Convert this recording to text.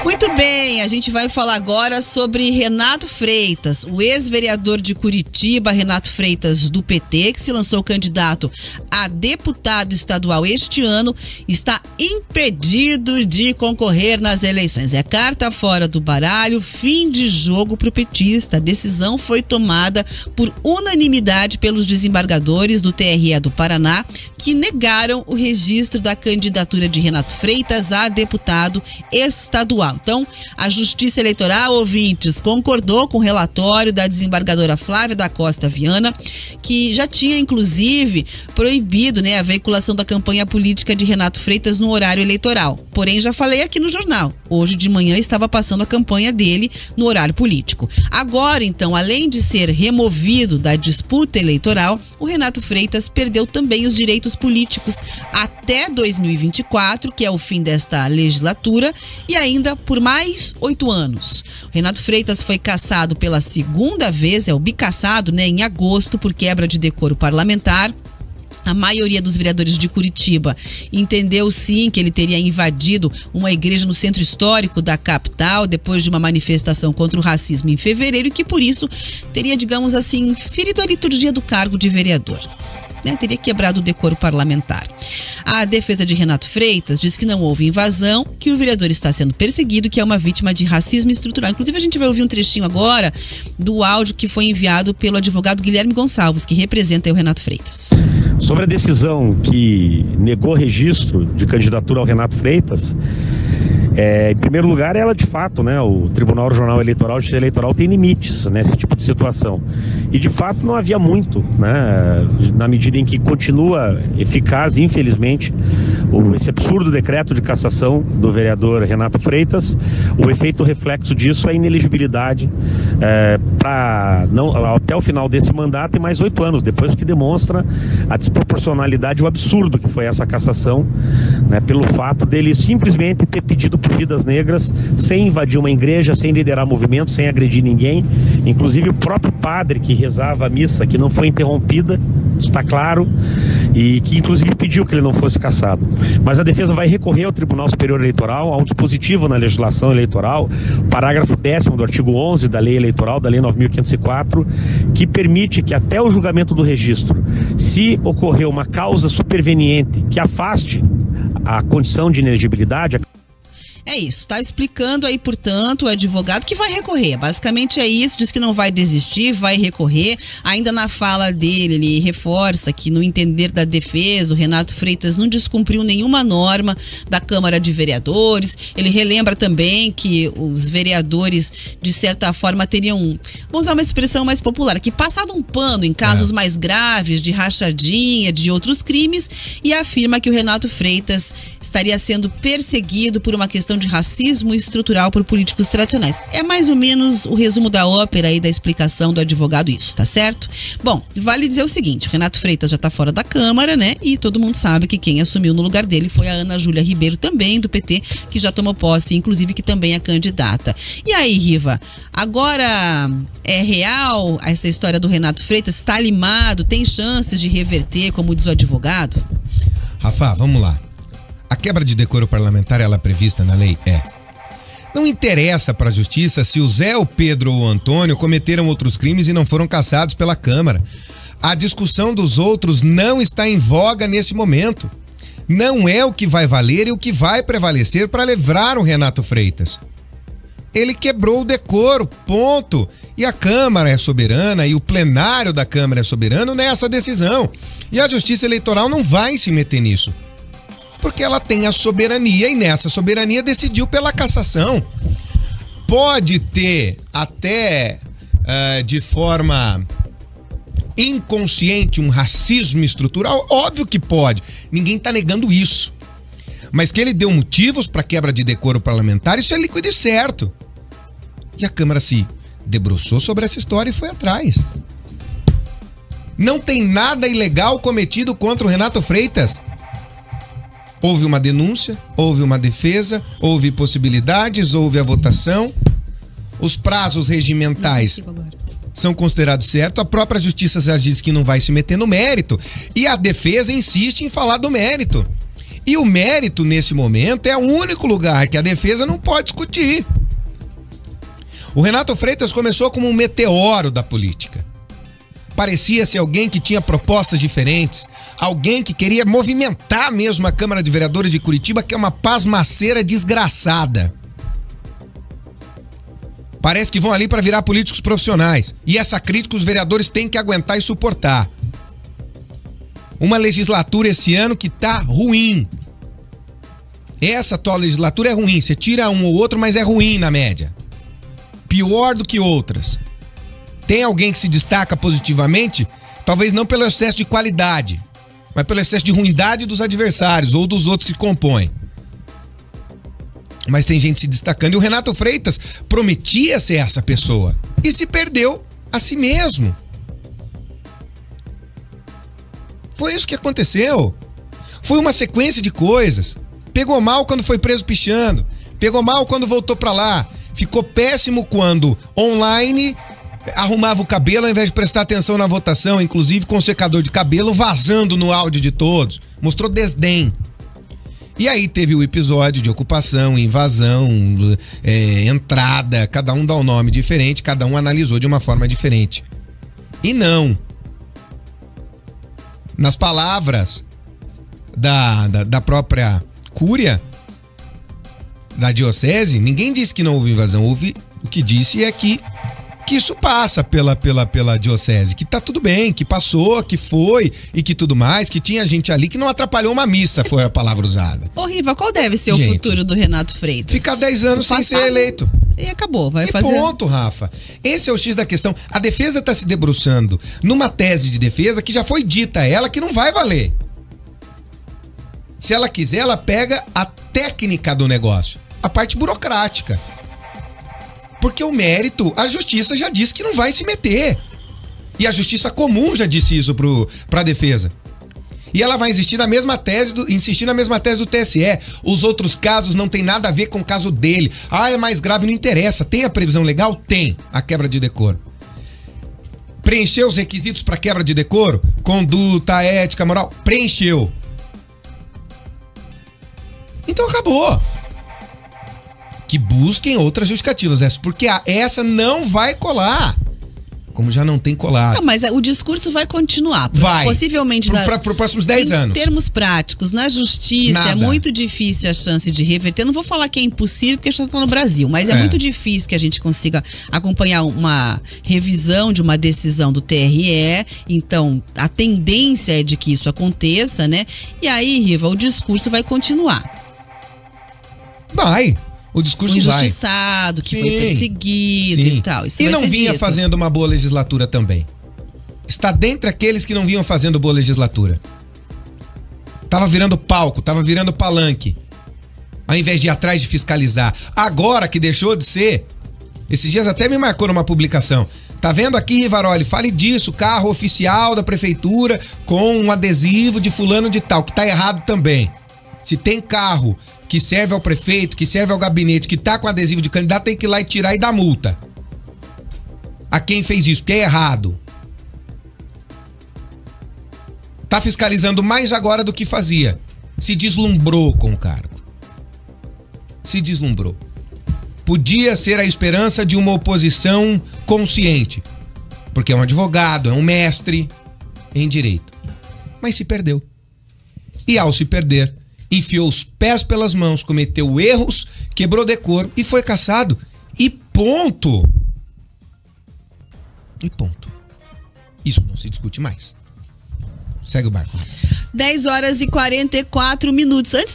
Muito bem, a gente vai falar agora sobre Renato Freitas, o ex-vereador de Curitiba, Renato Freitas, do PT, que se lançou candidato a deputado estadual este ano, está impedido de concorrer nas eleições. É carta fora do baralho, fim de jogo para o petista. A decisão foi tomada por unanimidade pelos desembargadores do TRE do Paraná, que negaram o registro da candidatura de Renato Freitas a deputado estadual. Então, a Justiça Eleitoral, ouvintes, concordou com o relatório da desembargadora Flávia da Costa Viana, que já tinha, inclusive, proibido, a veiculação da campanha política de Renato Freitas no horário eleitoral. Porém, já falei aqui no jornal, hoje de manhã estava passando a campanha dele no horário político. Agora, então, além de ser removido da disputa eleitoral, o Renato Freitas perdeu também os direitos políticos até 2024, que é o fim desta legislatura, e ainda por mais 8 anos. O Renato Freitas foi cassado pela segunda vez, é o bicassado, em agosto, por quebra de decoro parlamentar. A maioria dos vereadores de Curitiba entendeu sim que ele teria invadido uma igreja no centro histórico da capital depois de uma manifestação contra o racismo em fevereiro e que por isso teria, digamos assim, ferido a liturgia do cargo de vereador. Teria quebrado o decoro parlamentar. A defesa de Renato Freitas diz que não houve invasão, que o vereador está sendo perseguido, que é uma vítima de racismo estrutural. Inclusive, a gente vai ouvir um trechinho agora do áudio que foi enviado pelo advogado Guilherme Gonçalves, que representa o Renato Freitas. Sobre a decisão que negou registro de candidatura ao Renato Freitas, em primeiro lugar, ela de fato, o Tribunal Regional Eleitoral, Justiça Eleitoral tem limites nesse tipo de situação. E de fato não havia muito, na medida em que continua eficaz, infelizmente, esse absurdo decreto de cassação do vereador Renato Freitas. O efeito reflexo disso é a inelegibilidade até o final desse mandato e mais 8 anos depois, o que demonstra a desproporcionalidade e o absurdo que foi essa cassação, pelo fato dele simplesmente ter pedido por vidas negras, sem invadir uma igreja, sem liderar movimento, sem agredir ninguém. Inclusive o próprio padre que rezava a missa, que não foi interrompida, isso está claro, e que inclusive pediu que ele não fosse cassado. Mas a defesa vai recorrer ao Tribunal Superior Eleitoral, a um dispositivo na legislação eleitoral, parágrafo 10º do artigo 11 da Lei Eleitoral, da Lei 9.504, que permite que até o julgamento do registro, se ocorrer uma causa superveniente que afaste a condição de inelegibilidade. É isso, está explicando aí, portanto, o advogado que vai recorrer. Basicamente é isso, diz que não vai desistir, vai recorrer. Ainda na fala dele, ele reforça que, no entender da defesa, o Renato Freitas não descumpriu nenhuma norma da Câmara de Vereadores. Ele relembra também que os vereadores, de certa forma, teriam, vou usar uma expressão mais popular, que passado um pano em casos mais graves de rachadinha, de outros crimes, e afirma que o Renato Freitas estaria sendo perseguido por uma questão de racismo estrutural por políticos tradicionais. É mais ou menos o resumo da ópera e da explicação do advogado, isso, tá certo? Bom, vale dizer o seguinte, o Renato Freitas já tá fora da Câmara, e todo mundo sabe que quem assumiu no lugar dele foi a Ana Júlia Ribeiro, também do PT, que já tomou posse, inclusive que também é candidata. E aí, Riva, agora é real essa história do Renato Freitas? Está limado? Tem chances de reverter, como diz o advogado? Rafa, vamos lá. A quebra de decoro parlamentar, ela é prevista na lei? Não interessa para a justiça se o Zé, o Pedro ou o Antônio cometeram outros crimes e não foram cassados pela Câmara. A discussão dos outros não está em voga nesse momento. Não é o que vai valer e o que vai prevalecer para livrar o Renato Freitas. Ele quebrou o decoro, ponto. E a Câmara é soberana e o plenário da Câmara é soberano nessa decisão. E a Justiça Eleitoral não vai se meter nisso, porque ela tem a soberania e nessa soberania decidiu pela cassação. Pode ter até de forma inconsciente um racismo estrutural, óbvio que pode, ninguém está negando isso. Mas que ele deu motivos para quebra de decoro parlamentar, isso é líquido e certo. E a Câmara se debruçou sobre essa história e foi atrás. Não tem nada ilegal cometido contra o Renato Freitas. Houve uma denúncia, houve uma defesa, houve possibilidades, houve a votação. Os prazos regimentais são considerados certos. A própria justiça já diz que não vai se meter no mérito. E a defesa insiste em falar do mérito. E o mérito, nesse momento, é o único lugar que a defesa não pode discutir. O Renato Freitas começou como um meteoro da política. Parecia ser alguém que tinha propostas diferentes, alguém que queria movimentar mesmo a Câmara de Vereadores de Curitiba, que é uma pasmaceira desgraçada. Parece que vão ali para virar políticos profissionais. E essa crítica os vereadores têm que aguentar e suportar. Uma legislatura esse ano que tá ruim. Essa atual legislatura é ruim. Você tira um ou outro, mas é ruim na média. Pior do que outras. Tem alguém que se destaca positivamente? Talvez não pelo excesso de qualidade, mas pelo excesso de ruindade dos adversários ou dos outros que compõem. Mas tem gente se destacando. E o Renato Freitas prometia ser essa pessoa. E se perdeu a si mesmo. Foi isso que aconteceu. Foi uma sequência de coisas. Pegou mal quando foi preso pichando. Pegou mal quando voltou pra lá. Ficou péssimo quando online arrumava o cabelo ao invés de prestar atenção na votação. Inclusive com o secador de cabelo vazando no áudio de todos. Mostrou desdém. E aí teve o episódio de ocupação, invasão, entrada, cada um dá um nome diferente, cada um analisou de uma forma diferente. E não. Nas palavras da própria cúria da diocese, ninguém disse que não houve invasão. O que disse é que isso passa pela diocese, que tá tudo bem, que passou, que foi e que tudo mais, que tinha gente ali que não atrapalhou uma missa, foi a palavra usada. Ô, Riva, qual deve ser o futuro do Renato Freitas? Ficar 10 anos sem ser eleito. E acabou, vai e fazer... ponto, Rafa. Esse é o X da questão. A defesa tá se debruçando numa tese de defesa que já foi dita a ela que não vai valer. Se ela quiser, ela pega a técnica do negócio, a parte burocrática. Porque o mérito, a justiça já disse que não vai se meter. E a justiça comum já disse isso pra defesa. E ela vai insistir na mesma tese do TSE. Os outros casos não tem nada a ver com o caso dele. Ah, é mais grave, não interessa. Tem a previsão legal? Tem. A quebra de decoro. Preencheu os requisitos para quebra de decoro? Conduta, ética, moral? Preencheu. Então acabou. Que busquem outras justificativas, porque essa não vai colar. Como já não tem colado. Não, mas o discurso vai continuar. Vai. Possivelmente. Para os próximos 10 anos. Em termos práticos, na justiça, nada. É muito difícil a chance de reverter. Não vou falar que é impossível, porque a gente está no Brasil, mas é muito difícil que a gente consiga acompanhar uma revisão de uma decisão do TRE. Então, a tendência é de que isso aconteça, né? E aí, Riva, o discurso vai continuar. Vai. O discurso injustiçado, que foi perseguido e tal. Isso e vai não ser vinha dito. fazendo uma boa legislatura também. Está dentre aqueles que não vinham fazendo boa legislatura. Tava virando palco, tava virando palanque. Ao invés de ir atrás de fiscalizar. Agora que deixou de ser, esses dias até me marcou numa publicação. Tá vendo aqui, Rivaroli? Fale disso, carro oficial da prefeitura com um adesivo de fulano de tal, que tá errado também. Se tem carro que serve ao prefeito, que serve ao gabinete, que tá com adesivo de candidato, tem que ir lá e tirar e dar multa a quem fez isso, porque é errado. Tá fiscalizando mais agora do que fazia. Se deslumbrou com o cargo. Se deslumbrou. Podia ser a esperança de uma oposição consciente, porque é um advogado, é um mestre em direito. Mas se perdeu. E ao se perder, enfiou os pés pelas mãos, cometeu erros, quebrou decoro e foi cassado. E ponto. E ponto. Isso não se discute mais. Segue o barco. 10 horas e 44 minutos. Antes